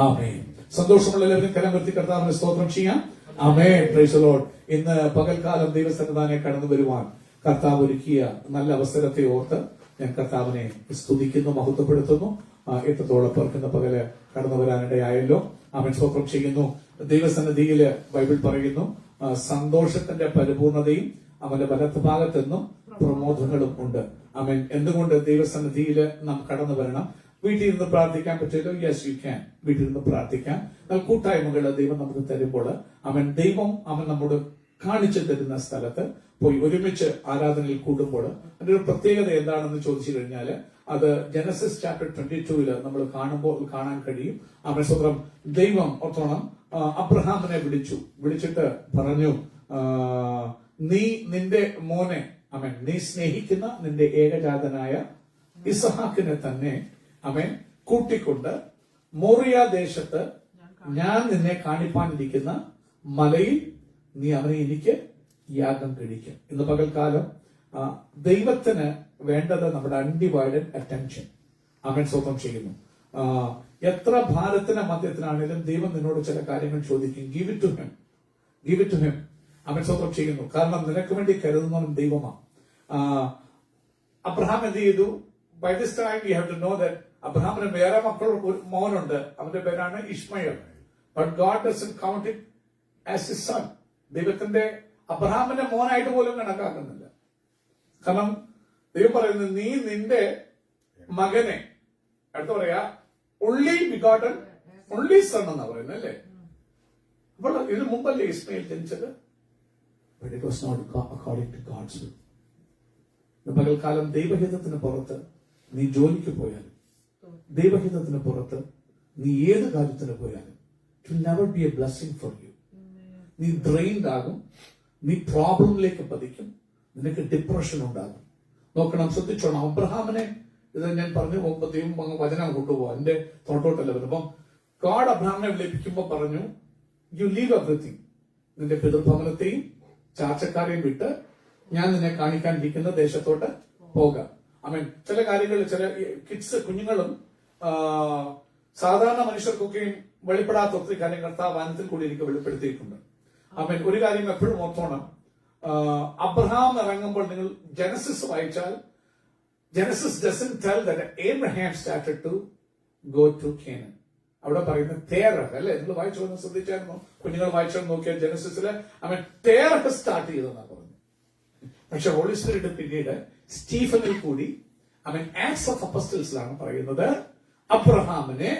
ആമേൻ. സന്തോഷമുള്ള എല്ലാവരും കരം ഉയർത്തി കർത്താവിനെ സ്തോത്രം ചെയ്യാം. ആമേൻ. Praise the Lord. ഇന്ന് പകൽക്കാലം ദൈവസന്നിധാനെ കടന്നു വരുവാൻ കർത്താവ് ഒരുക്കിയ നല്ല അവസരത്തെ ഓർത്ത് ഞാൻ കർത്താവിനെ സ്തുതിക്കുന്നു, മഹത്വപ്പെടുത്തുന്നു. എത്രത്തോളം പേർക്കുന്ന പകല് കടന്നു വരാനിടയായല്ലോ. ആമേൻ. സ്തോത്രം ചെയ്യുന്നു. ദൈവസന്നിധിയില് ബൈബിൾ പറയുന്നു, സന്തോഷത്തിന്റെ പരിപൂർണതയും അവന്റെ വലത്ത് ഭാഗത്തെന്നും പ്രമോദങ്ങളും ഉണ്ട്. ആമേൻ. എന്തുകൊണ്ട് ദൈവസന്നിധിയിൽ നാം കടന്നു വരണം? വീട്ടിൽ ഇരുന്ന് പ്രാർത്ഥിക്കാൻ പറ്റില്ലോ? Yes, you can. വീട്ടിൽ ഇരുന്ന് പ്രാർത്ഥിക്കാം. എന്നാൽ കൂട്ടായ്മകൾ ദൈവം നമുക്ക് തരുമ്പോൾ ദൈവം നമ്മോട് കാണിച്ചു തരുന്ന സ്ഥലത്ത് പോയി ഒരുമിച്ച് ആരാധനയിൽ കൂടുമ്പോൾ അതിന്റെ ഒരു പ്രത്യേകത എന്താണെന്ന് ചോദിച്ചു കഴിഞ്ഞാൽ അത് ജനസിസ് ചാപ്റ്റർ 22 നമ്മൾ കാണാൻ കഴിയും. സ്വന്തം ദൈവം ഒത്തോണം അബ്രഹാമിനെ വിളിച്ചിട്ട് പറഞ്ഞു, നീ നിന്റെ മോനെ നീ സ്നേഹിക്കുന്ന നിന്റെ ഏകജാതനായ ഇസഹാക്കിനെ തന്നെ കൂട്ടിക്കൊണ്ട് മോറിയ ദേശത്ത് ഞാൻ നിന്നെ കാണിപ്പാനിരിക്കുന്ന മലയിൽ നീ അവനെ എനിക്ക് യാഗം കഴിക്കും. ഇന്ന് പകൽക്കാലം ദൈവത്തിന് വേണ്ടത് നമ്മുടെ അൺഡിവൈഡഡ് അറ്റൻഷൻ. സ്വന്തം ചെയ്യുന്നു. എത്ര ഭാരത്തിന് മധ്യത്തിനാണെങ്കിലും ദൈവം നിന്നോട് ചില കാര്യങ്ങൾ ചോദിക്കും. Give it to him, give it to him. സ്വന്തം ചെയ്യുന്നു. കാരണം നിനക്ക് വേണ്ടി കരുതുന്നവൻ ദൈവമാണ്. അബ്രഹാം എന്ത് ചെയ്തു? By this time you have to know that അബ്രഹാമിന് വേറെ മോനുണ്ട്. അവന്റെ പേരാണ് Ishmael. But God doesn't count it as his son. ദൈവത്തിന്റെ അബ്രഹാമിന്റെ മോനായിട്ട് പോലും കണക്കാക്കുന്നില്ല. കാരണം ദൈവം പറയുന്നത്, നീ നിന്റെ മകനെ, അടുത്ത പറയാ only begotten, only son എന്നാ പറയുന്നത് അല്ലേ? അപ്പോൾ ഇതിനു മുമ്പല്ലേ ഇസ്മയിൽ ജനിച്ചത്? But it was not according to God's will. പകൽക്കാലം ദൈവഹിതത്തിന് പുറത്ത് നീ ജോലിക്ക് പോയാലും, ദൈവഹിതത്തിന് പുറത്ത് നീ ഏത് കാര്യത്തിന് പോയാലും, it will never be a blessing for you. നീ ഡ്രെയിൻഡ് ആകും, നീ പ്രോബ്ലമിലേക്ക് പതിക്കും, നിനക്ക് ഡിപ്രഷൻ ഉണ്ടാകും. നോക്കണം, ശ്രദ്ധിച്ചോണം. അബ്രഹാമിനെ ഇത് ഞാൻ പറഞ്ഞു മുമ്പത്തെയും വചനം കൊണ്ടുപോകാം, എന്റെ തോട്ടോട്ടല്ല വരും. അപ്പം ഗോഡ് അബ്രഹാമിനെ ലഭിക്കുമ്പോ പറഞ്ഞു, യു ലീവ് എവറിത്തിങ്, നിന്റെ പിതൃഭവനത്തെയും ചാർച്ചക്കാരെയും വിട്ട് ഞാൻ നിന്നെ കാണിക്കാനിരിക്കുന്ന ദേശത്തോട്ട് പോകാം. ചില കാര്യങ്ങൾ ചില കിഡ്സ് കുഞ്ഞുങ്ങളും സാധാരണ മനുഷ്യർക്കൊക്കെയും വെളിപ്പെടാത്ത ഒത്തിരി കാര്യങ്ങൾ വാനത്തിൽ കൂടി എനിക്ക് വെളിപ്പെടുത്തിയിട്ടുണ്ട്. ഒരു കാര്യം എപ്പോഴും ഓർത്തോണം, അബ്രഹാം ഇറങ്ങുമ്പോൾ നിങ്ങൾ ജനസിസ് വായിച്ചാൽ Genesis doesn't tell that Abraham started to go to Canaan. അവിടെ പറയുന്നത് തേരഹ് അല്ലെ? നിങ്ങൾ വായിച്ചു ശ്രദ്ധിച്ചായിരുന്നു? കുഞ്ഞുങ്ങൾ വായിച്ചു നോക്കിയാൽ ജനസിസില് തേരഹ് സ്റ്റാർട്ട് ചെയ്തെന്നാണ് പറഞ്ഞു. പക്ഷെ ഹോളി സ്പിരിറ്റ് പിന്നീട് സ്റ്റീഫനിൽ കൂടി ആക്ട്സ് ഓഫ് അപ്പസ്റ്റൽസിലാണ് പറയുന്നത് അബ്രഹാമിനെ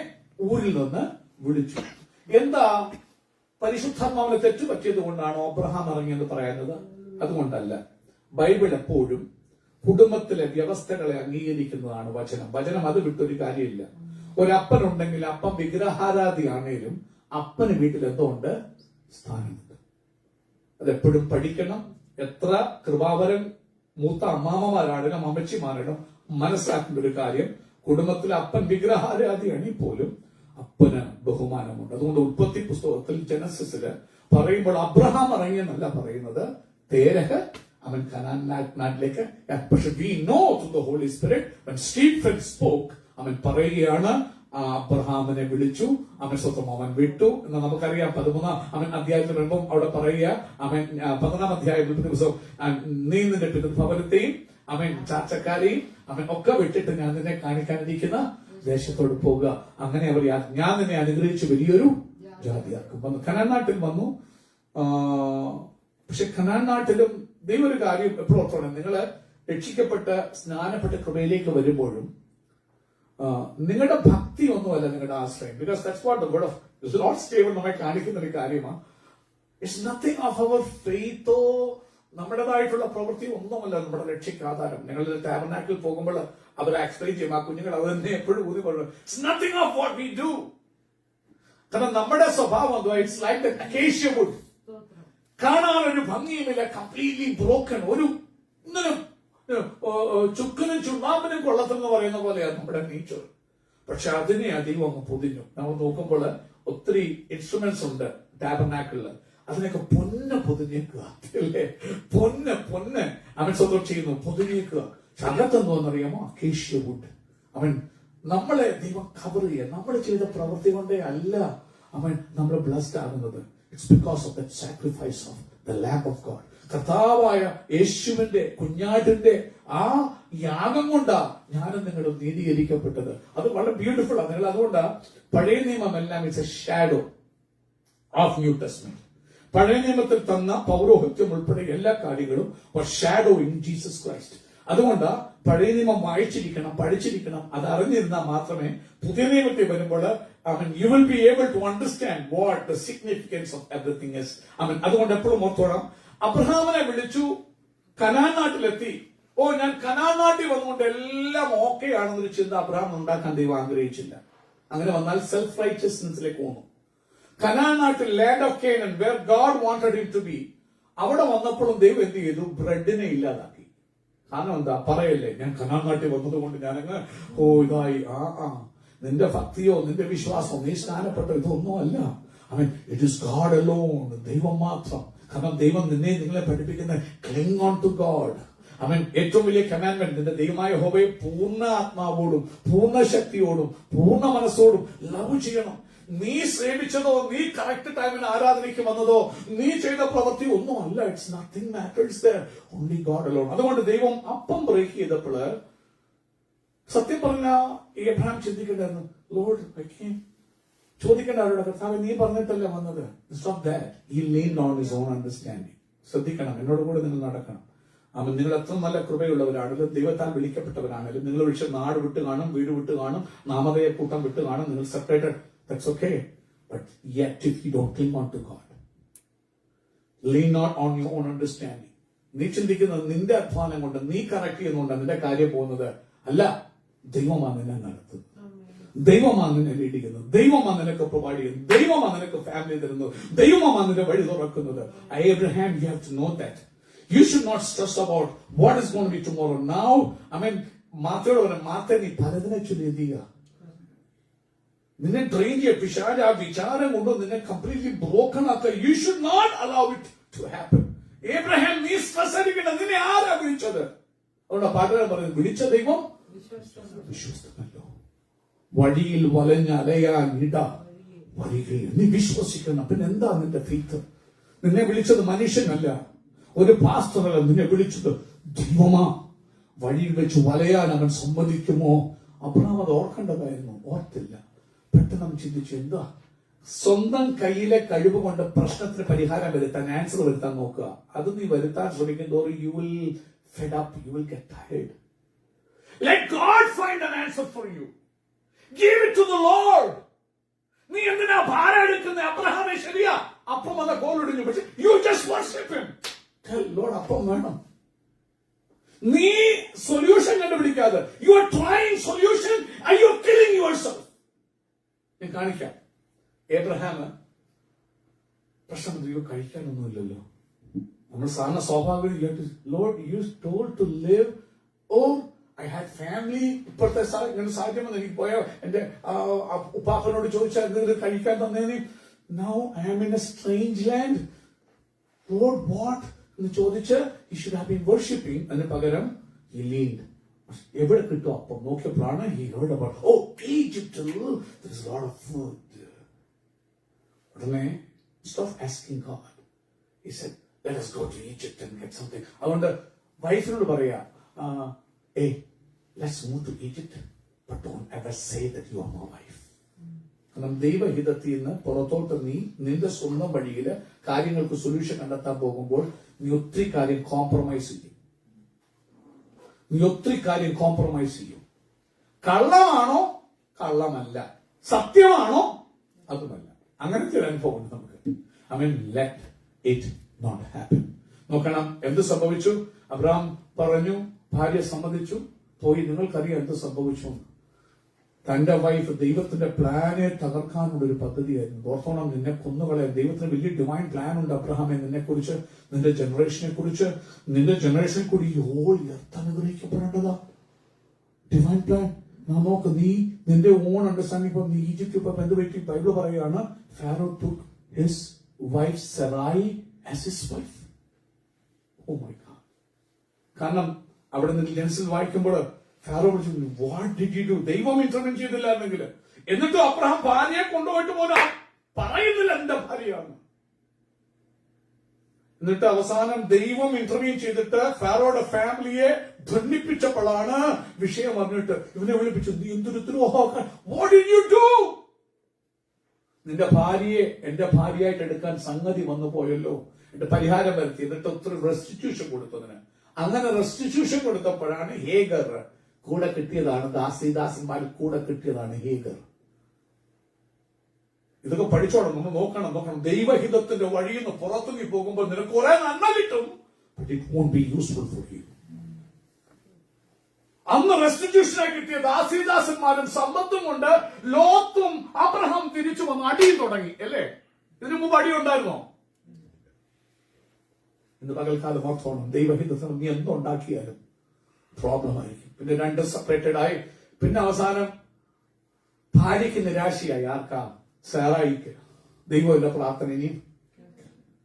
ഊരിൽ നിന്ന് വിളിച്ചു. എന്താ? പരിശുദ്ധാത്മാവിനെ തെറ്റുപറ്റിയത് കൊണ്ടാണോ അബ്രഹാം ഇറങ്ങിയെന്ന് പറയുന്നത്? അതുകൊണ്ടല്ല. ബൈബിൾ എപ്പോഴും കുടുംബത്തിലെ വ്യവസ്ഥകളെ അംഗീകരിക്കുന്നതാണ് വചനം. അത് വിട്ടൊരു കാര്യമില്ല. ഒരപ്പനുണ്ടെങ്കിൽ അപ്പം വിഗ്രഹാരാധിയാണേലും അപ്പന് വീട്ടിൽ എന്തോ ഉണ്ട്? സ്ഥാനമുണ്ട്. അതെപ്പോഴും പഠിക്കണം. എത്ര കൃപാവരം മൂത്ത അമ്മാമ്മമാരാണെങ്കിലും അമ്മച്ചിമാരാണെങ്കിലും മനസ്സിലാക്കേണ്ട ഒരു കാര്യം, കുടുംബത്തിലെ അപ്പൻ വിഗ്രഹാരാധിയാണെങ്കിൽ പോലും അപ്പന് ബഹുമാനമുണ്ട്. അതുകൊണ്ട് ഉൽപ്പത്തി പുസ്തകത്തിൽ ജനസിസില് പറയുമ്പോൾ അബ്രഹാം ഇറങ്ങിയെന്നല്ല പറയുന്നത്, തേരഹ് അവൻ കനാൻ നാട്ടിലേക്ക്. പക്ഷെ we know through the Holy Spirit when Stephen spoke, അവൻ പറയുകയാണ് അബ്രഹാമിനെ വിളിച്ചു, സ്വന്തം അവൻ വിട്ടു എന്ന് നമുക്കറിയാം. 13 അധ്യായത്തിൽ വരുമ്പോൾ അവിടെ പറയുക, 14 അധ്യായം നീ നിന്റെ പിതൃഭവനത്തെയും ചാർച്ചക്കാരെയും ഒക്കെ വിട്ടിട്ട് ഞാൻ നിന്നെ കാണിക്കാനിരിക്കുന്ന ദേശത്തോട് പോകുക. അങ്ങനെ അവർ ഞാൻ നിന്നെ അനുഗ്രഹിച്ച് വലിയൊരു ജാതിയാക്കും. കനാൻ നാട്ടിൽ വന്നു. പക്ഷെ കനാൻ നാട്ടിലും ദൈവം ഒരു കാര്യം എപ്പോഴും ഓർത്തോണം, നിങ്ങള് രക്ഷിക്കപ്പെട്ട് സ്നാനപ്പെട്ട കൃപയിലേക്ക് വരുമ്പോഴും നിങ്ങളുടെ ഭക്തി ഒന്നുമല്ല നിങ്ങളുടെ ആശ്രയം. Because that's what the word of Lord stable നമ്മെ കാണിക്കുന്ന ഒരു കാര്യമാണ്. ഇറ്റ്സ് നത്തിങ് ഓഫ് അവർ ഫെയ്ത്തോ നമ്മുടേതായിട്ടുള്ള പ്രവൃത്തി ഒന്നുമല്ല നമ്മുടെ രക്ഷയ്ക്ക് ആധാരം. നിങ്ങൾ ടാബർനാക്കിൽ പോകുമ്പോൾ അവർ എക്സ്പ്ലെയിൻ ചെയ്യും, ആ കുഞ്ഞുങ്ങൾ അവർ തന്നെ എപ്പോഴും ഊതി പറഞ്ഞു, it's nothing of what we do. കാരണം നമ്മുടെ സ്വഭാവം എന്തോ, it's like the acacia wood. കാണാൻ ഒരു ഭംഗിയുമില്ല, കംപ്ലീറ്റ്ലി ബ്രോക്കൺ. ഒരു ചുക്കനും ചുണ്ണാമ്പിനും കൊള്ളത്തെന്ന് പറയുന്ന പോലെയാണ് നമ്മുടെ നേച്ചർ. പക്ഷെ അതിനെ അധികം അങ്ങ് പൊതിഞ്ഞു. നമ്മൾ നോക്കുമ്പോൾ ഒത്തിരി ഇൻസ്ട്രുമെന്റ്സ് ഉണ്ട് ടാബർനാക്കിളില്, അതിനൊക്കെ പൊതിഞ്ഞേക്കുക അല്ലേ? പൊന്ന് അവൻ സ്വന്തം ചെയ്യുന്നു, പൊതിഞ്ഞേക്കുക. അകത്തെന്തോന്നറിയാമോ? Acacia would. നമ്മളെ ദൈവം കവർ ചെയ്യുക. നമ്മൾ ചെയ്ത പ്രവൃത്തി കൊണ്ടേ അല്ല അവൻ നമ്മൾ ബ്ലസ്ഡ് ആകുന്നത്. It's because of the sacrifice of the lamb of God. കർത്താവായ യേശുവിന്റെ കുഞ്ഞാടിന്റെ ആ യാഗം കൊണ്ടാ ഞാനും നിങ്ങളും നീതീകരിക്കപ്പെട്ടത്. അത് വളരെ ബ്യൂട്ടിഫുൾ ആണ്. നിങ്ങൾ അതുകൊണ്ടാ പഴയ നിയമം എല്ലാം it's A shadow of new testament. പഴയ നിയമത്തിൽ തന്ന പൗരോഹിത്യം ഉൾപ്പെടെ എല്ലാ കാര്യങ്ങളും ഷാഡോ ഇൻ ജീസസ് ക്രൈസ്റ്റ്. അതുകൊണ്ട് പഴയ നിയമം വായിച്ചിരിക്കണം, പഠിച്ചിരിക്കണം. അത് അറിഞ്ഞിരുന്നാൽ മാത്രമേ പുതിയ നിയമത്തിൽ വരുമ്പോൾ you will be able to understand what the significance of everything is. അതുകൊണ്ട് എപ്പോഴും ഓർത്തോണം, അബ്രഹാമിനെ വിളിച്ചു, കനാൻ നാട്ടിലെത്തി. ഞാൻ കനാൻ നാട്ടിൽ വന്നുകൊണ്ട് എല്ലാം ഓക്കെ ആണെന്നൊരു ചിന്ത അബ്രഹാം ഉണ്ടാക്കാൻ ദൈവം ആഗ്രഹിച്ചില്ല. അങ്ങനെ വന്നാൽ സെൽഫ് റൈച്ചസ്നെസ്സിലേക്ക് പോകുന്നു. കനാൻ നാട്ടിൽ land of Canaan where God wanted him to be, അവിടെ വന്നപ്പോഴും ദൈവം എന്ത് ചെയ്തു? ബ്രെഡിനെ ഇല്ലാതാക്കി. കാരണം എന്താ? പറയല്ലേ, ഞാൻ കനാൻ നാട്ടിൽ വന്നതുകൊണ്ട് ഞാനങ്ങ് ഇതായി. നിന്റെ ഭക്തിയോ നിന്റെ വിശ്വാസമോ നീ സ്നാനപ്പെട്ടോ ഇതൊന്നും അല്ല. ഇറ്റ് ഈസ് ഗോഡ് അലോൺ, ദൈവം മാത്രം. കാരണം ദൈവം നിങ്ങളെ പഠിപ്പിക്കുന്ന ക്ലിങ് ഓൺ ടു ഗോഡ്. ഏറ്റവും വലിയ കമാൻഡ്മെന്റ്, നിന്റെ ദൈവമായ യഹോവയെ പൂർണ്ണ ആത്മാവോടും പൂർണ്ണ ശക്തിയോടും പൂർണ്ണ മനസ്സോടും ലവ് ചെയ്യണം. നീ സേവിച്ചതോ നീ കറക്റ്റ് ടൈമിന് ആരാധനയ്ക്ക് വന്നതോ നീ ചെയ്ത പ്രവൃത്തി ഒന്നും അല്ല. It's nothing matters there, only God alone. അതുകൊണ്ട് ദൈവം അപ്പം ബ്രേക്ക് ചെയ്തപ്പോൾ സത്യം പറഞ്ഞ എബ്രഹാം ചിന്തിക്കണ്ടായിരുന്നു, ലോർഡ് ചോദിക്കേണ്ട അവരുടെ കർത്താവ് നീ പറഞ്ഞിട്ടല്ല വന്നത്. He leaned on his own understanding. ശ്രദ്ധിക്കണം, എന്നോട് കൂടെ നിങ്ങൾ നടക്കണം. നിങ്ങൾ എത്ര നല്ല കൃപയുള്ളവരാണെങ്കിലും ദൈവത്താൽ വിളിക്കപ്പെട്ടവരാണെങ്കിലും നിങ്ങൾ വിളിച്ച നാട് വിട്ട് കാണും, വീട് വിട്ട് കാണും, നാമധേയ കൂട്ടം വിട്ട് കാണും, നിങ്ങൾ separated. That's okay. But yet if you don't cling on to God, lean not on your own understanding. നീ ചിന്തിക്കുന്നത് നിന്റെ അധ്വാനം കൊണ്ട് നീ കറക്റ്റ് ചെയ്യുന്നുണ്ട് നിന്റെ കാര്യം പോകുന്നത് അല്ല. ദൈവമാണ് നിന്നെ നടത്തുന്നത്, ദൈവമാണ് നിന്നെ ലീഡിക്കുന്നത്, ദൈവമാണ് നിനക്ക് പ്രൊവൈഡ് ചെയ്യുന്നത്, ദൈവമാണ് നിനക്ക് ഫാമിലി തരുന്നത്, ദൈവമാണ് നിന്റെ വഴി തുറക്കുന്നത്. Abraham, you have to know that. You should not stress about what is going to be tomorrow. Now, മാത്തേ നീ പലതിനെ ചൊല്ലി എന്ത് ചെയ്യുക? നിന്നെ ട്രെയിൻ ചെയ്യ പിശാച് ആ വിചാരം കൊണ്ട് നിന്നെ കംപ്ലീറ്റ്ലി ബ്രോക്കൺ ആക്കുക. You should not allow it to happen. Abraham, നീ സ്ട്രെസ് അടിക്കണം. നിന്നെ ആരാ വിളിച്ചത്? അതുകൊണ്ട് പാട്ടുകാരൻ പറയുന്നത്, വിളിച്ച ദൈവം വിശ്വസ്തനല്ലോ. വഴിയിൽ വലഞ്ഞ അലയാൻ ഇട വഴിയിൽ നീ വിശ്വസിക്കണം. പിന്നെ എന്താ നിന്റെ ഫെയ്ത്ത്? നിന്നെ വിളിച്ചത് മനുഷ്യനല്ല, ഒരു പാസ്റ്ററല്ല, നിന്നെ വിളിച്ചത് ദൈവമാ. വഴിയിൽ വെച്ച് വലയാൻ അവൻ സമ്മതിക്കുമോ? അബ്രഹാം അത് ഓർക്കേണ്ടതായിരുന്നു, ഓർത്തില്ല. പെട്ടെന്ന് നമ്മൾ ചിന്തിച്ചു, എന്താ സ്വന്തം കയ്യിലെ കഴിവ് കൊണ്ട് പ്രശ്നത്തിന് പരിഹാരം വരുത്താൻ, ആൻസർ വരുത്താൻ നോക്കുക. അത് നീ വരുത്താൻ ശ്രമിക്കുന്നതോറും you will fed up, you will get tired. Let God find an answer for you. Give it to the Lord. നീ എന്തിനാ ഭാരം എടുക്കുന്നത്? അബ്രഹാമേ ശരിയാ, അപ്പം വന്ന കോലൊടിഞ്ഞു, പക്ഷെ you just worship him. Tell Lord, അപ്പം വേണം. നീ solution കണ്ടുപിടിക്കാതെ you are trying solution and you are killing yourself. ഞാൻ കാണിക്കാം. ഏബ്രഹാം പ്രശ്നം കഴിക്കാനൊന്നുമില്ലല്ലോ. നമ്മൾ സാധാരണ സ്വാഭാവിക Lord you told to live. I had family. ഇപ്പോഴത്തെ ഇങ്ങനെ സാഹചര്യം വന്ന് എനിക്ക് പോയ എന്റെ ഉപ്പാപ്പനോട് ചോദിച്ചാൽ എന്തെങ്കിലും കഴിക്കാൻ തന്നേനെ. Now I am in a strange land. Lord, what? എന്ന് ചോദിച്ച് he should have been worshipping. അതിന് പകരം he leaned. എവിടെ കിട്ടും അപ്പം നോക്കിയപ്പോഴാണ് he heard about, Egypt, there is a lot of food. ഉടനെ instead of asking God, he said, let us go to Egypt and get something. അതുകൊണ്ട് വൈഫിനോട് പറയാ, hey, let's move to Egypt, but don't ever say that you are my wife. കാരണം ദൈവഹിതത്തിൽ നിന്ന് പുറത്തോട്ട് നീ നിന്റെ സ്വന്തം വഴിയില് കാര്യങ്ങൾക്ക് സൊല്യൂഷൻ കണ്ടെത്താൻ പോകുമ്പോൾ നീ ഒത്തിരി കാര്യം കോംപ്രമൈസ് ചെയ്യും. കള്ളമാണോ? കള്ളമല്ല. സത്യമാണോ? അതുമല്ല. അങ്ങനത്തെ ഒരു അനുഭവം ഉണ്ട് നമുക്ക്. let it not happen. നോക്കണം, എന്ത് സംഭവിച്ചു? അബ്രഹാം പറഞ്ഞു, ഭാര്യ സമ്മതിച്ചു, പോയി. നിങ്ങൾക്കറിയാം എന്ത് സംഭവിച്ചു. തന്റെ വൈഫ് ദൈവത്തിന്റെ പ്ലാനെ തകർക്കാനുള്ള ഒരു പദ്ധതിയായിരുന്നു. ഓർത്തോണം, നിന്നെ കൊന്നുകളയാൻ ദൈവത്തിന് വലിയ ഡിവൈൻ പ്ലാൻ ഉണ്ട് അബ്രഹാമെ, നിന്നെ കുറിച്ച്, നിന്റെ ജനറേഷനെ കുറിച്ച്. നിന്റെ ജനറേഷനെ കൂടി ഈ ഹോൾ എർത്ത് അനുഗ്രഹിക്കപ്പെടേണ്ടതാ. Divine plan. നാം നോക്ക്, നീ നിന്റെ ഓൺ അണ്ടർസ്റ്റാൻഡിംഗ്. ഇപ്പൊ നീ ഈജിപ്റ്റ് ഇപ്പൊ എന്ത് പറ്റി? ബൈബിൾ പറയുകയാണ്, pharaoh took his wife Sarai as his wife. Oh my God. കാരണം അവിടെ നിന്ന് ജനസിൽ വായിക്കുമ്പോൾ ഫാറോ വിളിച്ചു, വാട്ട് ഡിഡ് യു ഡു? ദൈവം ഇന്റർവെൻ ചെയ്തില്ലായിരുന്നെങ്കിൽ. എന്നിട്ടും അബ്രഹാം ഭാര്യയെ കൊണ്ടുപോയിട്ട് പോലും പറയുന്നില്ല എന്റെ ഭാര്യയാണ്. എന്നിട്ട് അവസാനം ദൈവം ഇന്റർവ്യൂ ചെയ്തിട്ട് ഫാറോയുടെ ഫാമിലിയെ ധന്യപ്പിച്ചപ്പോഴാണ് വിഷയം പറഞ്ഞിട്ട് ഇവനെ വിളിപ്പിച്ചു, നീ എന്തൊരു ദ്രോഹം, വാട്ട് ഡിഡ് യു ഡു? നിന്റെ ഭാര്യയെ എന്റെ ഭാര്യയായിട്ട് എടുക്കാൻ സംഗതി വന്നു പോയല്ലോ, എന്റെ പരിഹാരം വരുത്തി. എന്നിട്ട് ഒത്തിരി റെസ്റ്റിറ്റ്യൂഷൻ കൊടുത്തതിന്. അങ്ങനെ റെസ്റ്റിറ്റ്യൂഷൻ കൊടുത്തപ്പോഴാണ് ഹേഗർ കൂടെ കിട്ടിയതാണ്, ദാസിദാസന്മാർ കൂടെ കിട്ടിയതാണ് ഹേഗർ. ഇതൊക്കെ പഠിച്ചോണം, നമ്മൾ നോക്കണം. ദൈവഹിതത്തിന്റെ വഴിയിൽ നിന്ന് പുറത്തു നീ പോകുമ്പോൾ നിനക്ക് കുറെ നന്മ കിട്ടും, but it won't be useful for you. അന്ന് റെസ്റ്റിറ്റ്യൂഷനായി കിട്ടിയ ദാസിദാസന്മാരും സമ്പത്തും കൊണ്ട് ലോത്തും അബ്രഹാം തിരിച്ചു വന്ന് അടിയും തുടങ്ങി അല്ലേ? ഇതിനു മുമ്പ് അടി ഉണ്ടായിരുന്നോ? ഇന്ന് പകൽക്കാലം ഓർത്തോണം, ദൈവഹിതത്തിന് നീ എന്തുണ്ടാക്കിയാലും പ്രോബ്ലം ആയിരിക്കും. പിന്നെ രണ്ട് സെപ്പറേറ്റഡ് ആയി. പിന്നെ അവസാനം ഭാര്യയ്ക്ക് നിരാശയായി. ആർക്കാ? സാറായിക്ക്. ദൈവമില്ല പ്രാർത്ഥന ഇനിയും.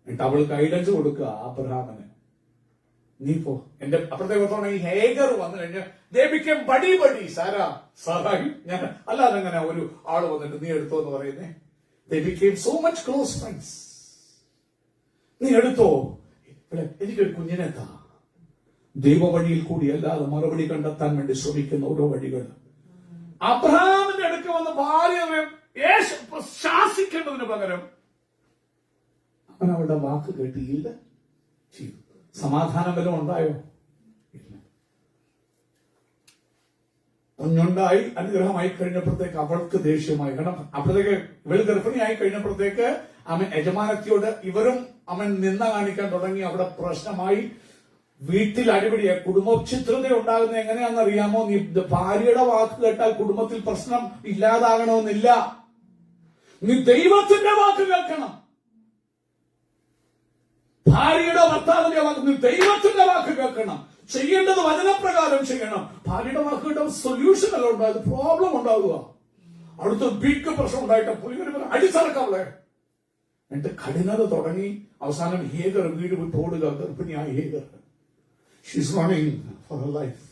എന്നിട്ട് അവൾ ഗൈഡൻസ് കൊടുക്കുക അബ്രഹാമിന്, നീ പോ. എന്റെ അപ്പുറത്തെ ഈ ഹേഗർ വന്നു കഴിഞ്ഞാൽ ദേ ബിക്കേം ബഡി സാറായി. ഞാൻ അല്ലാതെ അങ്ങനെ ഒരു ആള് വന്നിട്ട് നീ എടുത്തോ എന്ന് പറയുന്നേ. They became so much close friends. നീ എടുത്തോ, എനിക്കൊരു കുഞ്ഞിനെ താ. ദൈവവഴിയിൽ കൂടി അല്ലാതെ മറുപടി കണ്ടെത്താൻ വേണ്ടി ശ്രമിക്കുന്ന ഓരോ വഴികൾ. അബ്രഹാമിന്റെ അടുക്ക വന്ന ഭാര്യ ശാസിക്കേണ്ടതിന് പകരം അവൻ അവളുടെ വാക്ക് കേട്ടിയില്ല, ചെയ്തു. സമാധാനം വല്ലതും ഉണ്ടായോ? ഇല്ല. കുഞ്ഞുണ്ടായി അനുഗ്രഹമായി കഴിഞ്ഞപ്പോഴത്തേക്ക് അവൾക്ക് ദേഷ്യമായി. കാരണം അപ്പോഴത്തേക്ക് ഇവള് ഗർഭിണിയായി കഴിഞ്ഞപ്പോഴത്തേക്ക് അവൻ യജമാനത്തിയോട് ഇവരും അവൻ നിന്ന കാണിക്കാൻ തുടങ്ങി. അവിടെ പ്രശ്നമായി, വീട്ടിൽ അടിപിടിയായി. കുടുംബഛിദ്രത ഉണ്ടാകുന്നത് എങ്ങനെയാണെന്ന് അറിയാമോ? നീ ഭാര്യയുടെ വാക്ക് കേട്ടാൽ കുടുംബത്തിൽ പ്രശ്നം ഇല്ലാതാകണമെന്നില്ല. നീ ദൈവത്തിന്റെ വാക്ക് കേൾക്കണം. ഭാര്യയുടെ ഭർത്താവിന്റെ വാക്ക്, നീ ദൈവത്തിന്റെ വാക്ക് കേൾക്കണം. ചെയ്യേണ്ടത് വചനപ്രകാരം ചെയ്യണം. ഭാര്യയുടെ വാക്ക് കേട്ട സൊല്യൂഷൻ അല്ല ഉണ്ടായത്, പ്രോബ്ലം ഉണ്ടാകുക. അവിടുത്തെ ബിഗ് പ്രശ്നം ഉണ്ടായിട്ട് പുള്ളിക്കാരി അടിച്ചറക്കാവളെ. എന്നിട്ട് കഠിനത തുടങ്ങി. അവസാനം ഹേഗർ വീട് വിട്ട് ഓടുക. ഗർഭിണിയായ Hagar, she's running for her life.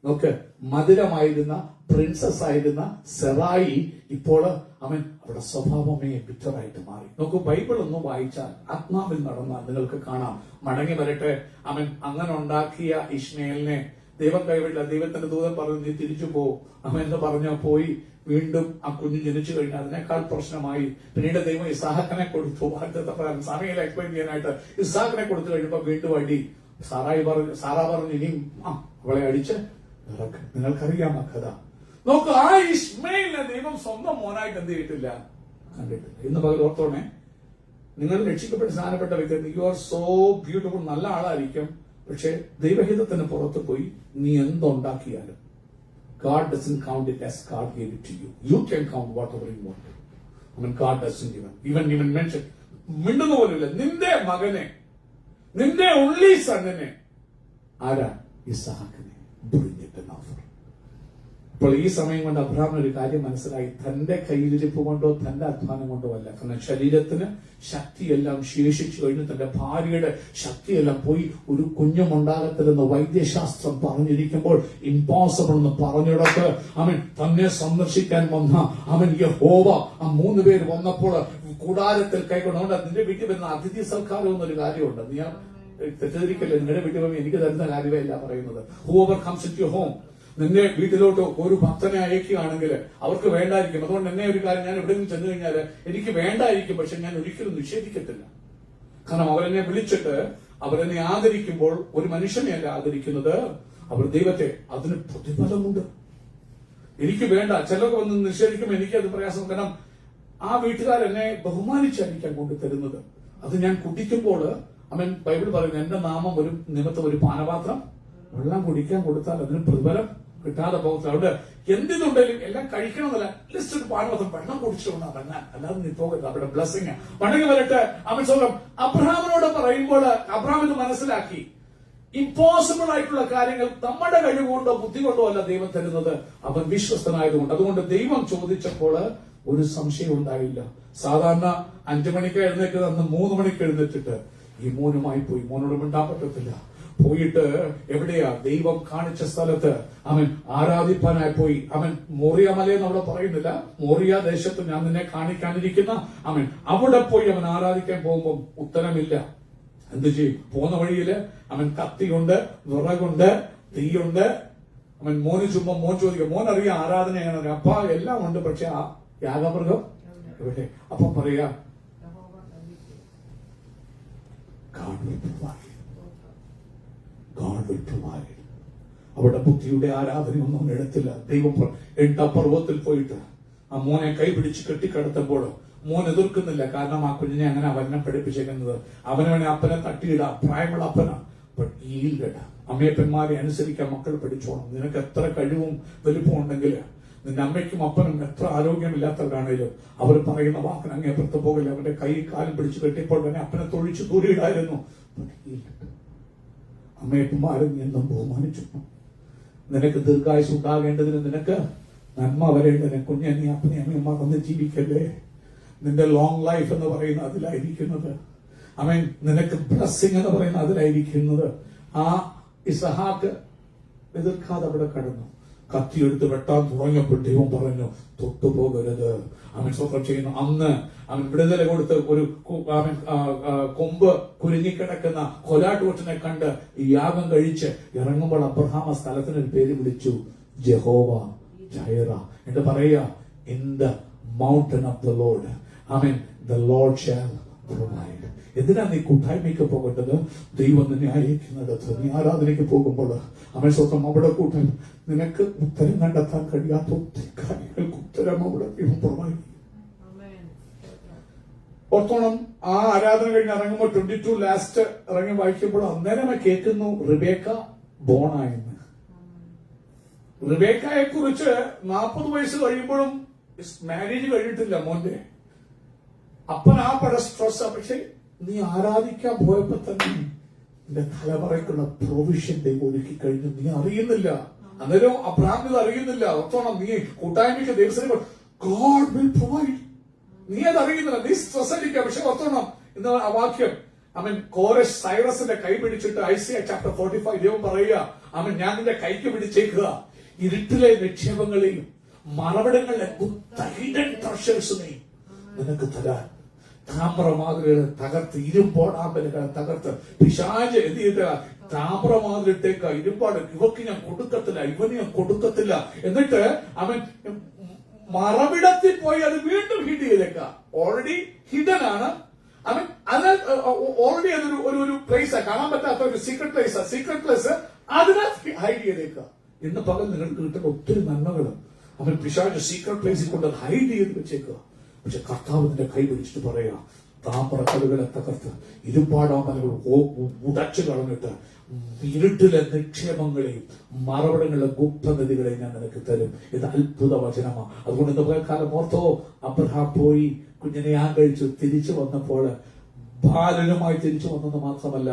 നോക്ക്, മധുരമായിരുന്ന പ്രിൻസസ് ആയിരുന്ന സെറായി ഇപ്പോൾ അവൻ അവരുടെ സ്വഭാവമേ ബിറ്ററായിട്ട് മാറി. നോക്കൂ, ബൈബിൾ ഒന്ന് വായിച്ചാൽ, ആത്മാവിൽ നടന്നാൽ നിങ്ങൾക്ക് കാണാം. മടങ്ങി വരട്ടെ, അവൻ അങ്ങനെ ഉണ്ടാക്കിയ ഇശ്മയേലിനെ ദൈവം കൈവിടില്ല. ദൈവത്തിന്റെ ദൂതൻ പറഞ്ഞു, നീ തിരിച്ചു പോ. അവൻ എന്ന് പറഞ്ഞാൽ പോയി. വീണ്ടും ആ കുഞ്ഞ് ജനിച്ചു കഴിഞ്ഞാൽ അതിനേക്കാൾ പ്രശ്നമായി. പിന്നീട് ദൈവം ഇസാഖിനെ കൊടുത്തു. വാഗ്ദത്തപ്രകാരം സമയം എക്സ്പ്ലെയിൻ ചെയ്യാനായിട്ട് ഇസാഖിനെ കൊടുത്തു കഴിഞ്ഞപ്പോ വീണ്ടും അടി. സാറാ പറഞ്ഞു ഇനിയും അവളെ അടിച്ച് ഇറക്ക്. നിങ്ങൾക്കറിയാം ആ കഥ. നോക്ക്, ആ ഇശ്മയേലിനെ ദൈവം സ്വന്തം മോനായിട്ട് എന്ത് ചെയ്തിട്ടില്ല, കണ്ടിട്ടില്ല. ഇന്ന് പകൽ ഓർത്തോണേ, നിങ്ങൾ രക്ഷിക്കപ്പെട്ട് സ്നാനപ്പെട്ട വ്യക്തി, യു ആർ സോ ബ്യൂട്ടിഫുൾ, നല്ല ആളായിരിക്കും. പക്ഷെ ദൈവഹിതത്തിന് പുറത്ത് പോയി നീ എന്തുണ്ടാക്കിയാലും God doesn't count it as God gave it to you. You can count whatever you want. I mean, God doesn't even mention. മിണ്ടുന്ന പോലില്ല. നിന്റെ മകനെ, നിന്റെ ഉള്ളി സണ്ണിനെ, ആരാ? ഇസ്ഹാക്കിനെ. ഇപ്പോൾ ഈ സമയം കൊണ്ട് അബ്രഹാമിന് ഒരു കാര്യം മനസ്സിലായി. തന്റെ കയ്യിലിരിപ്പ് കൊണ്ടോ തന്റെ അധ്വാനം കൊണ്ടോ അല്ല. കാരണം ശരീരത്തിന് ശക്തിയെല്ലാം ശേഷിച്ചു കഴിഞ്ഞു. തന്റെ ഭാര്യയുടെ ശക്തിയെല്ലാം പോയി. ഒരു കുഞ്ഞുമുണ്ടാകത്തില്ലെന്ന് വൈദ്യശാസ്ത്രം പറഞ്ഞിരിക്കുമ്പോൾ ഇമ്പോസിബിൾ എന്ന് പറഞ്ഞിടത്ത് അവൻ തന്നെ സന്ദർശിക്കാൻ വന്ന അവൻ യഹോവ, ആ 3 പേര് വന്നപ്പോൾ കൂടാരത്തിൽ കൈകൊണ്ടുകൊണ്ട് നിന്റെ വീട്ടിൽ വരുന്ന അതിഥി സൽക്കാരം എന്നൊരു കാര്യമുണ്ട്. നീ തെറ്റിദ്ധരിക്കല്ലേ, നിങ്ങളുടെ വീട്ടിൽ വരുമ്പോൾ എനിക്ക് തരുന്ന കാര്യമേ അല്ല പറയുന്നത്. Whoever comes into your home, നിന്റെ വീട്ടിലോട്ട് ഒരു ഭക്തനെ അയക്കുകയാണെങ്കിൽ അവർക്ക് വേണ്ടായിരിക്കും. അതുകൊണ്ട് എന്നെ ഒരു കാര്യം, ഞാൻ എവിടെയെങ്കിലും ചെന്ന് കഴിഞ്ഞാൽ എനിക്ക് വേണ്ടായിരിക്കും, പക്ഷെ ഞാൻ ഒരിക്കലും നിഷേധിക്കത്തില്ല. കാരണം അവരെന്നെ വിളിച്ചിട്ട് അവരെന്നെ ആദരിക്കുമ്പോൾ ഒരു മനുഷ്യനെയല്ല ആദരിക്കുന്നത്, അവർ ദൈവത്തെ. അതിന് പ്രതിഫലമുണ്ട്. എനിക്ക് വേണ്ട, ചിലർക്ക് വന്ന് നിഷേധിക്കുമ്പോൾ എനിക്കത് പ്രയാസം. കാരണം ആ വീട്ടുകാരെന്നെ ബഹുമാനിച്ചായിരിക്കാം കൊണ്ട് തരുന്നത്. അത് ഞാൻ കുടിക്കുമ്പോൾ അവൻ ബൈബിൾ പറയുന്നു, എന്റെ നാമം ഒരു നിമിത്തം ഒരു പാനപാത്രം വെള്ളം കുടിക്കാൻ കൊടുത്താൽ അതിന് പ്രതിഫലം കിട്ടാതെ പോകത്തില്ല. അവിടെ എന്തിനുണ്ടെങ്കിലും എല്ലാം കഴിക്കണമെന്നല്ല, ജസ്റ്റ് ഒരു പാനപാത്രം വെള്ളം കുടിച്ചുകൊണ്ട് ഇറങ്ങാൻ, അല്ലാതെ നീ പോകരുത്. അവിടെ ബ്ലെസ്സിങ് മടങ്ങി വരട്ടെ. അവൻ സ്വന്തം അബ്രഹാമിനോട് പറയുമ്പോൾ അബ്രഹാം ഇത് മനസ്സിലാക്കി. ഇമ്പോസിബിൾ ആയിട്ടുള്ള കാര്യങ്ങൾ നമ്മുടെ കഴിവുകൊണ്ടോ ബുദ്ധി കൊണ്ടോ അല്ല ദൈവം തരുന്നത്, അവൻ വിശ്വസ്തനായതുകൊണ്ട്. അതുകൊണ്ട് ദൈവം ചോദിച്ചപ്പോൾ ഒരു സംശയം ഉണ്ടായില്ല. സാധാരണ 5 മണിക്ക് എഴുന്നേറ്റ് അന്ന് 3 മണിക്ക് എഴുന്നേറ്റിട്ട് ഈ മോനുമായി പോയി. മോനോട് മിണ്ടാൻ പറ്റത്തില്ല. പോയിട്ട് എവിടെയാ ദൈവം കാണിച്ച സ്ഥലത്ത് അവൻ ആരാധിപ്പാനായി പോയി. അവൻ മോറിയ മലയെന്ന് അവിടെ പറയുന്നില്ല, മോറിയ ദേശത്ത് ഞാൻ നിന്നെ കാണിക്കാനിരിക്കുന്ന അവൻ അവിടെ പോയി അവൻ ആരാധിക്കാൻ പോകുമ്പോൾ ഉത്തരമില്ല. എന്ത് ചെയ്യും? പോകുന്ന വഴിയില് അവൻ കത്തിയുണ്ട്, വിറകുണ്ട്, തീയുണ്ട്. അവൻ മോന് ചുമ്മാ മോൻ ചോദിക്കും, മോൻ അറിയാം ആരാധനയാണ്. അപ്പ എല്ലാം ഉണ്ട്, പക്ഷെ ആ യാഗമൃഗം എവിടെ? അപ്പൊ പറയാ God will provide. God will provide. അവിടെ ബുദ്ധിയുടെ ആരാധനയൊന്നും എടുത്തില്ല. ദൈവം 8 പർവ്വതത്തിൽ പോയിട്ട് ആ മോനെ കൈപിടിച്ച് കെട്ടിക്കടത്തുമ്പോൾ മോൻ എതിർക്കുന്നില്ല. കാരണം ആ കുഞ്ഞിനെ അങ്ങനെ അവനെ പഠിപ്പിച്ചേക്കുന്നത്. അവനെ വേണേ അപ്പനെ തട്ടിയിടാം, പ്രായമുള്ള അപ്പന. But yield. അമ്മയപ്പന്മാരെ അനുസരിക്കാൻ മക്കൾ പഠിച്ചോണം. നിനക്ക് എത്ര കഴിവും വലിപ്പം ഉണ്ടെങ്കിൽ, നിന്റെ അമ്മയ്ക്കും അപ്പനും എത്ര ആരോഗ്യമില്ലാത്തവരാണേലും അവർ പറയുന്ന വാക്കിന് അങ്ങേ പുറത്തു പോകില്ല. അവന്റെ കൈ കാലും പിടിച്ച് കെട്ടിയപ്പോൾ തന്നെ അപ്പനെ തൊഴിച്ച് ദൂരിയിടായിരുന്നു. അമ്മയപ്പന്മാരും എന്നും ബഹുമാനിച്ചു. നിനക്ക് ദീർഘായുസ് ഉണ്ടാകേണ്ടതിന്, നിനക്ക് നന്മ വരേണ്ടതിന് കുഞ്ഞെ നീ അപ്പനെ അമ്മയും മറന്ന് ജീവിക്കല്ലേ. നിന്റെ ലോങ് ലൈഫ് എന്ന് പറയുന്ന അതിലായിരിക്കുന്നത്. അവൻ നിനക്ക് ബ്ലസ്സിംഗ് എന്ന് പറയുന്ന അതിലായിരിക്കുന്നത്. ആ ഇസഹാക്ക് എതിർക്കാതെ അവിടെ കടന്നു. കത്തിയെടുത്ത് വെട്ടാൻ തുടങ്ങിയപ്പോൾ ദൈവം പറഞ്ഞു, തൊട്ടുപോകരുത്. അവൻ സ്വന്തം ചെയ്യുന്നു. അന്ന് അവൻ വിടുതല കൊടുത്ത് ഒരു അവൻ കൊമ്പ് കുരുങ്ങിക്കിടക്കുന്ന കൊലാട്ടുകൊറ്റനെ കണ്ട് യാഗം കഴിച്ച് ഇറങ്ങുമ്പോൾ അബ്രഹാം ആ സ്ഥലത്തിനൊരു പേര് വിളിച്ചു, ജഹോവ ജൈറ എന്ന് പറയുക. In the mountain of the Lord, amen, the Lord shall provide. എന്തിനാ നീ കൂട്ടായ്മയ്ക്ക് പോകേണ്ടത്? ദൈവം നിന്നെ അയക്കുന്നിടത്ത് നീ ആരാധനയ്ക്ക് പോകുമ്പോൾ അവൻ സ്വന്തം അവിടെ കൂട്ടാൻ നിനക്ക് ഉത്തരം കണ്ടെത്താൻ കഴിയാത്ത ഒത്തിരി കാര്യങ്ങൾക്ക് ഉത്തരം അവിടെ ദൈവം പ്രൊവൈഡ്. ഓർത്തോണം, ആ ആരാധന കഴിഞ്ഞ് ഇറങ്ങുമ്പോൾ 22 ലാസ്റ്റ് ഇറങ്ങി വായിക്കുമ്പോൾ അന്നേരം കേൾക്കുന്നു റിബേക്ക ബോണായെന്ന്. റിബേക്കയെ കുറിച്ച് 40 വയസ്സ് കഴിയുമ്പോഴും മാരേജ് കഴിഞ്ഞിട്ടില്ല മോന്റെ. അപ്പൻ ആ പല സ്ട്രെസ്. പക്ഷെ നീ ആരാധിക്കാൻ പോയപ്പോ തന്നെ നിന്റെ തലമുറയ്ക്കുള്ള പ്രൊവിഷൻ ദൈവം ഒരുക്കി കഴിഞ്ഞു. നീ അറിയുന്നില്ല. അന്നേരം അബ്രഹാം ഇത് അറിയുന്നില്ല. ഓർത്തോണം, നീ കൂട്ടായ്മയ്ക്ക് ദൈവത്തിന് God will provide. നീ അത് അറിയുന്നില്ല, നീ സ്ട്രെസ് അടിക്കുക. പക്ഷെ ഓർത്തോണം, ഇന്ന് ആ വാക്യം അവൻ കോരശ് സൈറസിന്റെ കൈ പിടിച്ചിട്ട് ഐസിയ ചാപ്റ്റർ 45 ദൈവം പറയുക, അവൻ ഞാൻ നിന്റെ കൈക്ക് പിടിച്ചേക്കുക, ഇരുട്ടിലെ നിക്ഷേപങ്ങളെയും മറവിടങ്ങളിലെ ഹിഡൻ ട്രഷേഴ്സിനെയും നിനക്ക് തരാൻ. താമ്രമാതിരികളെ തകർത്ത്, ഇരുമ്പോടാമ്പലുകളെ തകർത്ത് പിശാച് എന്ത് ചെയ്ത താമ്രമാതിരിട്ടേക്ക ഇരുമ്പാട് ഇവക്ക് ഞാൻ കൊടുക്കത്തില്ല, ഇവന് ഞാൻ കൊടുക്കത്തില്ല. എന്നിട്ട് അവൻ മറവിടത്തിൽ പോയി അത് വീണ്ടും ഹിഡ് ചെയ്തേക്ക. ഓൾറെഡി ഹിഡൻ ആണ് അവൻ. അത് ഓൾറെഡി അതൊരു ഒരു പ്ലേസാ, കാണാൻ പറ്റാത്ത ഒരു സീക്രട്ട് പ്ലേസാ. സീക്രട്ട് പ്ലേസ് അതിനകത്ത് ഹൈഡ് ചെയ്തേക്ക. ഇന്ന് പകൽ നിങ്ങൾക്ക് കിട്ടുന്ന ഒത്തിരി നന്മകളും അവൻ പിശാച് സീക്രട്ട് പ്ലേസിൽ കൊണ്ട് ഹൈഡ് ചെയ്ത് വെച്ചേക്കുക. പക്ഷെ കർത്താവ് നിന്റെ കൈ പിടിച്ചിട്ട് പറയാ, താമ്രക്കല്ലുകളെ തകർത്ത് ഇരുമ്പാടാമലകൾ ഉടച്ചു കളഞ്ഞിട്ട് ഇരുട്ടിലെ നിക്ഷേപങ്ങളെയും മറവിടങ്ങളിലെ ഗുപ്തനിധികളെയും ഞാൻ നിനക്ക് തരും. ഇത് അത്ഭുത വചനമാണ്. അതുകൊണ്ട് ഇന്ന് പകൽക്കാലം ഓർത്തോ, അബ്രഹാം പോയി കുഞ്ഞിനെ കഴിച്ചു തിരിച്ചു വന്നപ്പോൾ ബാലനുമായി തിരിച്ചു വന്നത് മാത്രമല്ല,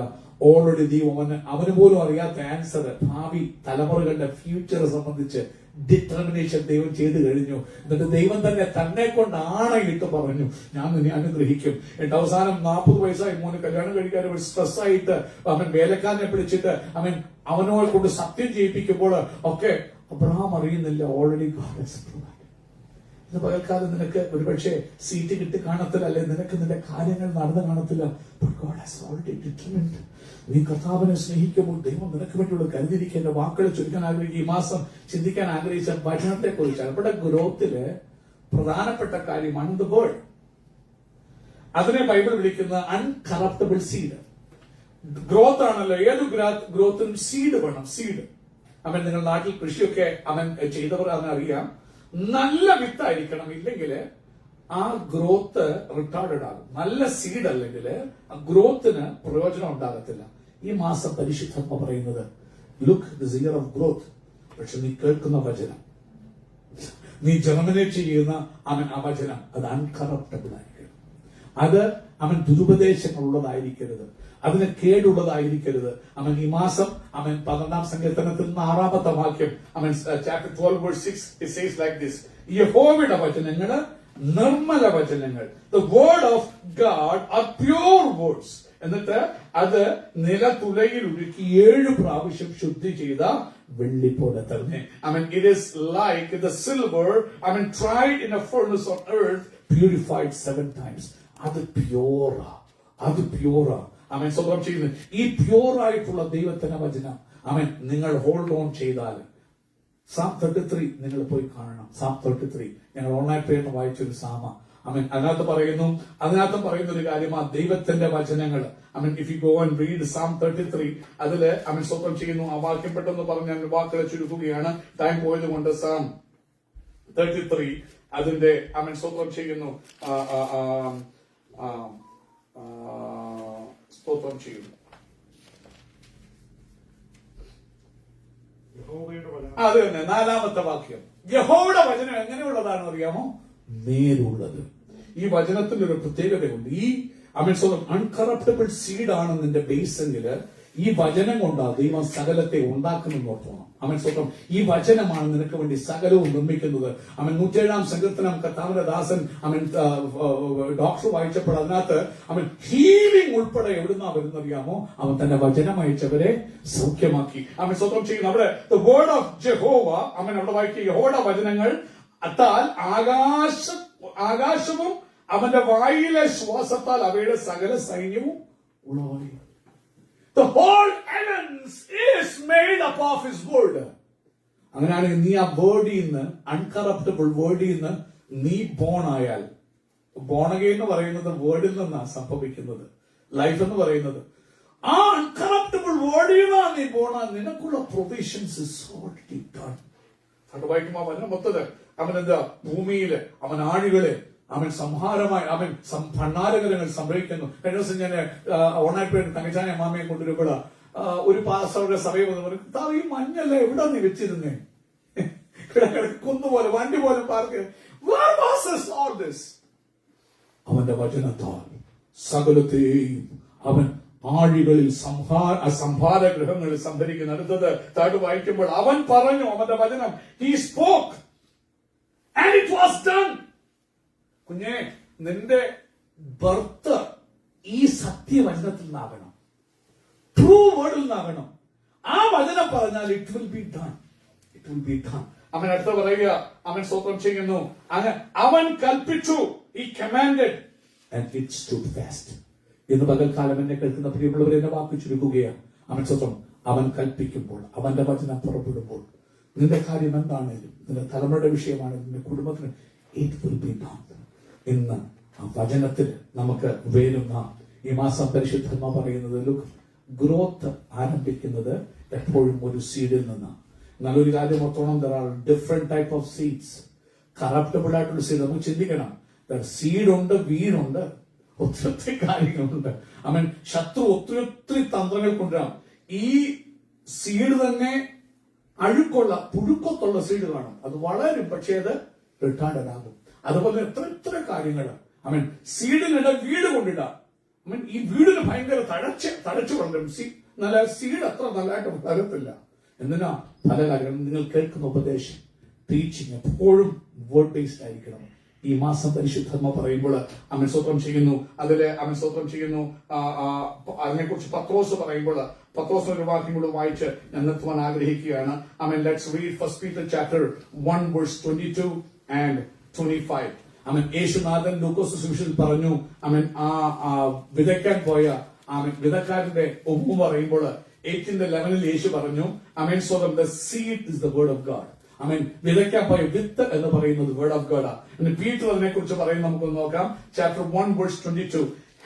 ഓൾറെഡി ദൈവം അവന് പോലും അറിയാത്ത ആൻസർ, ഭാവി തലമുറകളുടെ ഫ്യൂച്ചറെ സംബന്ധിച്ച് ഡിറ്റർമിനേഷൻ ദൈവം ചെയ്തു കഴിഞ്ഞു. എന്നിട്ട് ദൈവം തന്നെ കൊണ്ട് ആണയിട്ട് പറഞ്ഞു, ഞാൻ നിന്നെ അനുഗ്രഹിക്കും. എന്നിട്ട് അവസാനം 40 വയസ്സായി മോന് കല്യാണം കഴിക്കാൻ സ്ട്രെസ് ആയിട്ട് അവൻ വേലക്കാരനെ പിടിച്ചിട്ട് അവനോട് കൊണ്ട് സത്യം ചെയ്യിപ്പിക്കുമ്പോൾ ഒക്കെ അബ്രഹാം അറിയുന്നില്ല, ഓൾറെഡി ഗോഡ് ഹാസ് പ്രൊവൈഡഡ്. ഇന്ന് പകൽക്കാലം നിനക്ക് ഒരുപക്ഷെ സീറ്റ് കിട്ടി കാണത്തില്ല, അല്ലെ നിനക്ക് നിന്റെ കാര്യങ്ങൾ നടന്നു കാണത്തില്ല. But God has already determined. നീ കർത്താവിനെ സ്നേഹിക്കുമ്പോൾ ദൈവം നിനക്ക് വേണ്ടിയുള്ള കരുതിയിരിക്കുന്ന വാക്കുകൾ ചുരുക്കാൻ ആഗ്രഹിക്കുക. ഈ മാസം ചിന്തിക്കാൻ ആഗ്രഹിച്ച ഭക്ഷണത്തെ കുറിച്ചാണ്. ഇവിടെ ഗ്രോത്തില് പ്രധാനപ്പെട്ട കാര്യമാണ് ദ വേർഡ്. അതിനെ ബൈബിൾ വിളിക്കുന്ന അൺകറപ്റ്റബിൾ സീഡ്. ഗ്രോത്ത് ആണല്ലോ, ഏത് ഗ്രോത്തിനും സീഡ് വേണം. സീഡ് അവൻ നിങ്ങൾ നാട്ടിൽ കൃഷിയൊക്കെ അവൻ ചെയ്തവർ അവനറിയാം. നല്ല വിത്തായിരിക്കണം, ഇല്ലെങ്കിൽ ആ ഗ്രോത്ത് റിട്ടാർഡഡ് ആകും. നല്ല സീഡ് അല്ലെങ്കിൽ ആ ഗ്രോത്തിന് പ്രയോജനം ഉണ്ടാകത്തില്ല. ഈ മാസം പരിശുദ്ധമ്മ പറയുന്നത്, look this year of growth. പക്ഷെ നീ കേൾക്കുന്ന വചനം, നീ ജർമിനേറ്റ് ചെയ്യുന്ന ആ വചനം അത് അൺകറപ്റ്റബിൾ ആയിരിക്കണം. അത് അവൻ ദുരുപദേശങ്ങളുള്ളതായിരിക്കരുത്, അതിന് കേടുള്ളതായിരിക്കരുത്. അവൻ ഈ മാസം അവൻ 12-ാം സങ്കീർത്തനത്തിൽ 6-ാമത്തെ വാക്യം, അവൻ chapter 12 verse 6 it says like this, യഹോവയുടെ വചനങ്ങൾ നിർമ്മല വചനങ്ങൾ. The word of God are pure words എന്നിട്ട് അത് നിലത്തുലയിൽ ഉരുക്കി 7 പ്രാവശ്യം ശുദ്ധി ചെയ്ത വെള്ളി പോലെ തന്നെ. It is like the silver, tried in a furnace on earth, purified 7 times. അത് പ്യൂറാ, അത് പ്യൂറാ. സ്വന്തം ചെയ്യുന്നത് ഈ പ്യൂറായിട്ടുള്ള ദൈവത്തിന്റെ വചനം നിങ്ങൾ ഹോൾഡ് ഓൺ ചെയ്താൽ Psalm 33 നിങ്ങൾ പോയി കാണണം. Psalm 33 ഞങ്ങൾ ഓൺലൈൻ പേരിൽ വായിച്ചൊരു സാമ. അതിനകത്ത് പറയുന്ന ഒരു കാര്യം, ആ ദൈവത്തിന്റെ വചനങ്ങൾ. if you go and read Psalm 33, അതില് സ്വന്തം ചെയ്യുന്നു. ആ വാക്യം പെട്ടെന്ന് പറഞ്ഞ് ഞാൻ വാക്കുകളെ ചുരുക്കുകയാണ്, ടൈം പോയത് കൊണ്ട്. Psalm 33 അതിന്റെ സ്വന്തം ചെയ്യുന്നു, സ്തോത്രം ചെയ്യുന്നു. അത് തന്നെ 4-ാമത്തെ വാക്യം. യഹോവയുടെ വചനം എങ്ങനെയുള്ളതാണെന്ന് അറിയാമോ? നേരുള്ളത്. ഈ വചനത്തിൽ ഒരു പ്രത്യേകതയുണ്ട്. ഈ അൺകറപ്റ്റബിൾ സീഡാണ് നിന്റെ ബേസ് എങ്കിൽ ഈ വചനം കൊണ്ടാ ദൈവം സകലത്തെ ഉണ്ടാക്കുമെന്ന് ഓർത്തോണം. സ്വന്തം ഈ വചനമാണ് നിനക്ക് വേണ്ടി സകലവും നിർമ്മിക്കുന്നത്. 107-ാം സങ്കീർത്തനം കർത്താവിന്റെ ദാസൻ ഡോക്ടർ വായിച്ചപ്പോൾ അതിനകത്ത് ഹീലിംഗ് ഉൾപ്പെടെ എവിടുന്നാ വരുന്നറിയാമോ? അവൻ തന്റെ വചനം അയച്ചവരെ സൗഖ്യമാക്കി. സ്വന്തം ചെയ്യുന്നു. അവിടെ ദ വേർഡ് ഓഫ് ജെഹോവ, അവിടെ വായിക്കുക യഹോവയുടെ വചനങ്ങൾ അത്താൽ ആകാശവും അവന്റെ വായിലെ ശ്വാസത്താൽ അവയുടെ സകല സൈന്യവും ഉളവായി. The whole heavens is made up of his word. അങ്ങനെയാണെങ്കിൽ നീ ആ വേർഡിൽ നിന്ന്, അൺകറപ്റ്റബിൾ വേർഡിൽ നിന്ന് നീ ബോൺ ആയാൽ, ബോണഗെയിൻ എന്ന് പറയുന്നത് വേർഡിൽ നിന്നാണ് സംഭവിക്കുന്നത്. ലൈഫ് എന്ന് പറയുന്നത് ആ അൺകറപ്റ്റബിൾ വേർഡിൽ നിന്നാണ് നീ ബോണാൽ, നിനക്കുള്ള പ്രൊവിഷൻസ് ഇസ് ഓൾറെഡി ഡൺ. അത് വായിക്കുമ്പോൾ അവന് മൊത്തത് എന്താ ഭൂമിയില് ആഴികളെ സംഹാരമായി ഭണ്ണാരകരങ്ങൾ സംഭവിക്കുന്നു. കഴിഞ്ഞ ദിവസം ഞാൻ ഓണായിട്ട് തങ്കച്ചാനെ അമ്മാമയെ കൊണ്ടുവരുമ്പോൾ ഒരു പാസ്റ്ററുടെ സഭയിൽ വന്ന് പറയും, താ ഈ മഞ്ഞല്ലേ എവിടെ നീ വെച്ചിരുന്നേ? കുന്നുപോലെ വണ്ടി പോലെ പാർക്ക്. അവന്റെ വചനത്താൽ സകലത്തെയും അവൻ ആഴികളിൽ സംഭാര ഗൃഹങ്ങളിൽ സംഭരിക്കുന്നു. അടുത്തത് താഴ് വായിക്കുമ്പോൾ അവൻ പറഞ്ഞു, അവന്റെ വചനം, he spoke and it was done. കുഞ്ഞെ, നിന്റെ ബർത്ത് ഈ സത്യവചനത്തിൽ നിന്നാകണം, ട്രൂ വേർഡിൽ നിന്നാകണം. ആ വചനം പറഞ്ഞാൽ it will be done, it will be done. അടുത്ത പറയുക, സ്തോത്രം ചെയ്യുന്നു, അവൻ കൽപ്പിച്ചു, he commanded and it stood fast. ഇന്ന് പകൽക്കാലം എന്നെ കേൾക്കുന്ന പ്രിയമുള്ളവർ എന്നെ വാക്ക് ചുരുക്കുകയാണ്. സ്വന്തം അവൻ കൽപ്പിക്കുമ്പോൾ, അവന്റെ വചനം പുറപ്പെടുമ്പോൾ, നിന്റെ കാര്യം എന്താണേലും, നിന്റെ തലമുറയുടെ വിഷയമാണ്, നിന്റെ കുടുംബത്തിന്, ഇറ്റ് വിൽ ബി ഡൺ. ഇന്ന് ആ വചനത്തിൽ നമുക്ക് വേരുന്ന ഈ മാസം പരിശുദ്ധമ പറയുന്നത്, ലുക്ക്, ഗ്രോത്ത് ആരംഭിക്കുന്നത് എപ്പോഴും ഒരു സീഡിൽ നിന്നാണ്. നല്ലൊരു കാര്യം ഓർത്തോണം, there are different type of seeds. Corruptible ആയിട്ടുള്ള സീഡ് നമുക്ക് ചിന്തിക്കണം. സീഡുണ്ട്, വീടുണ്ട്, ഒത്തിരി കാര്യങ്ങളുണ്ട്. ശത്രു ഒത്തിരി തന്ത്രങ്ങൾ കൊണ്ടുവരാം. ഈ സീഡ് തന്നെ അഴുക്കുള്ള പുഴുക്കത്തുള്ള സീഡ് കാണും, അത് വളരും, പക്ഷേ അത് റിട്ടാർഡഡ് ആകും. അതുപോലെ എത്ര കാര്യങ്ങൾ സീഡിനിടെ വീട് കൊണ്ടിടാം. ഈ വീടിന് ഭയങ്കര തഴച്ചു വളരും. നല്ല സീഡ് അത്ര നല്ലതായിട്ട് വളരത്തില്ല. എന്തിനാ? പല കാര്യങ്ങളും നിങ്ങൾ കേൾക്കുന്ന ഉപദേശം, ടീച്ചിങ് എപ്പോഴും വേർഡ് ബേസ്ഡ് ആയിരിക്കണം. ഈ മാസം പരിശുദ്ധമ പറയുമ്പോൾ സ്തോത്രം ചെയ്യുന്നു. അതില് സ്തോത്രം ചെയ്യുന്നു. അതിനെക്കുറിച്ച് പത്രോസ് പറയുമ്പോൾ പത്രോസ് ഒരു വാക്യം കൂടെ വായിച്ച് ഞാൻ നിർത്തുവാൻ ആഗ്രഹിക്കുകയാണ്. Let's read 1 Peter chapter 1 verse 22 and 25. യേശുനാഥൻ ലൂക്കോസ് സുവിശേഷത്തിൽ പറഞ്ഞു, വിതയ്ക്കാൻ പോയ വിതക്കാരന്റെ ഒപ്പ് പറയുമ്പോൾ 8:11 യേശു പറഞ്ഞു, സ്വതം the seed is the word of God. വിതയ്ക്കാൻ പോയ വിത്ത് എന്ന് പറയുന്നത് വേർഡ് ഓഫ് ഗോഡ് ആണ്. പീറ്റർ അതിനെ കുറിച്ച് പറയുന്നത് നമുക്ക് നോക്കാം. Chapter 1 verse 22.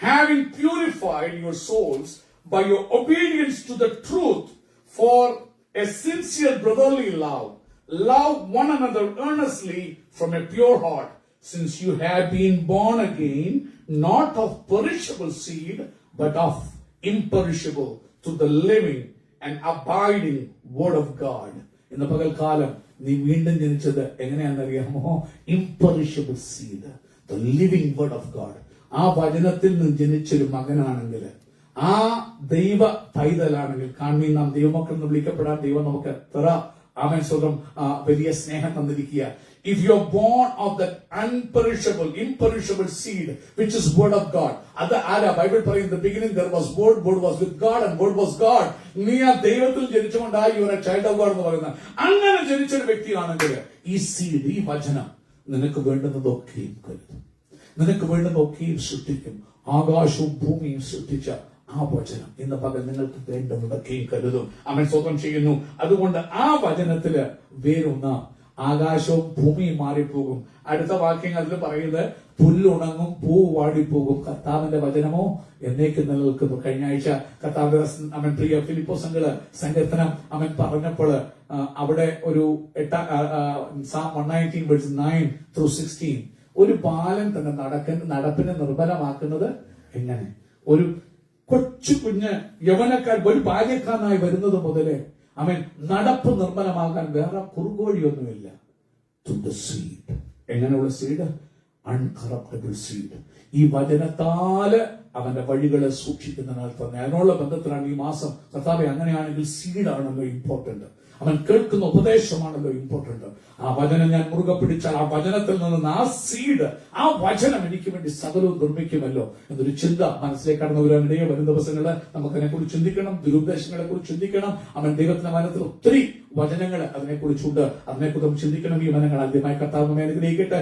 Having purified your souls by your obedience to the truth for a sincere brotherly love, love one another earnestly from a pure heart, since you have been born again, not of perishable seed, but of imperishable, through the living and abiding word of God. ഇന്ന് പകൽക്കാലം നീ വീണ്ടും ജനിച്ചത് എങ്ങനെയാണെന്നറിയാമോ? Imperishable seed, the living word of God. ആ വചനത്തിൽ നിന്ന് ജനിച്ചൊരു മകനാണെങ്കിൽ, ആ ദൈവ പൈതലാണെങ്കിൽ, കാണുന്ന നാം ദൈവമക്കൾ എന്ന് വിളിക്കപ്പെടാൻ ദൈവം നമുക്ക് സ്വന്തം വലിയ സ്നേഹം തന്നിരിക്കുക. if you are born of that imperishable seed, which is word of God. അത് ആരാ? ബൈബിൾ പറയും, in the beginning there was word, word was with God and word was God. നീ ആ ദൈവത്തിൽ ജനിച്ചുകൊണ്ടാ you are a child of God എന്ന് പറയുന്നത്. അങ്ങനെ ജനിച്ചൊരു വ്യക്തിയാണെങ്കിൽ ഈ സീഡ്, ഈ വചനം നിനക്ക് വേണ്ടുന്നതൊക്കെയും കരുതും, നിനക്ക് വേണ്ടുന്നതൊക്കെയും സൃഷ്ടിക്കും. ആകാശവും ഭൂമിയും സൃഷ്ടിച്ച ആ വചനം ഇന്ന് പകൽ നിങ്ങൾക്ക് വേണ്ടുന്നതൊക്കെയും കരുതും. അവൻ സ്വന്തം ചെയ്യുന്നു. അതുകൊണ്ട് ആ വചനത്തില് വേരൊന്ന ആകാശവും ഭൂമിയും മാറിപ്പോകും. അടുത്ത വാക്യങ്ങൾ അതിൽ പറയുന്നത് പുല്ലുണങ്ങും, പൂ വാടിപ്പോകും, കർത്താവിന്റെ വചനമോ എന്നേക്ക് നിലനിൽക്കുന്നു. കഴിഞ്ഞ ആഴ്ച കർത്താവിന്റെ അവൻ പ്രിയ ഫിലിപ്പോസ് സങ്കീർത്തനം അവൻ പറഞ്ഞപ്പോൾ അവിടെ ഒരു Psalm 119 verse 9-16 ഒരു ബാലൻ തന്നെ നടപ്പിനെ നിർബലമാക്കുന്നത് എങ്ങനെ? ഒരു കൊച്ചു കുഞ്ഞ് യവനക്കാർ ഒരു ബാല്യക്കാരനായി വരുന്നത് മുതലേ അവൻ നടപ്പ് നിർമ്മലമാകാൻ വേറെ കുറുകോഴിയൊന്നുമില്ല. To the seed. എങ്ങനെയുള്ള സീഡ്? Incorruptible seed. ഈ വചനത്താല് അവന്റെ വഴികളെ സൂക്ഷിക്കുന്നതിനാൽ തന്നെ അതിനുള്ള ബന്ധത്തിലാണ് ഈ മാസം. കർത്താവേ, അങ്ങനെയാണെങ്കിൽ സീഡാണല്ലോ ഇമ്പോർട്ടന്റ്. അവൻ കേൾക്കുന്ന ഉപദേശമാണല്ലോ ഇമ്പോർട്ടന്റ്. ആ വചനം ഞാൻ മുറുകെ പിടിച്ചാൽ ആ വചനത്തിൽ നിന്ന് ആ സീഡ്, ആ വചനം എനിക്ക് വേണ്ടി സകലവും നിർമ്മിക്കുമല്ലോ എന്നൊരു ചിന്ത മനസ്സിലേക്ക് കടന്നു വരാനിടയെ വരും ദിവസങ്ങള് നമുക്കതിനെ കുറിച്ച് ചിന്തിക്കണം, ദുരുദ്ദേശങ്ങളെ കുറിച്ച് ചിന്തിക്കണം. അവൻ ദൈവത്തിന്റെ വചനത്തിൽ ഒത്തിരി വചനങ്ങൾ അതിനെക്കുറിച്ചുണ്ട്, അതിനെക്കുറിച്ച് ചിന്തിക്കണം. ഈ വചനങ്ങൾ ആദ്യമായി കർത്താവ് അനുഗ്രഹിക്കട്ടെ.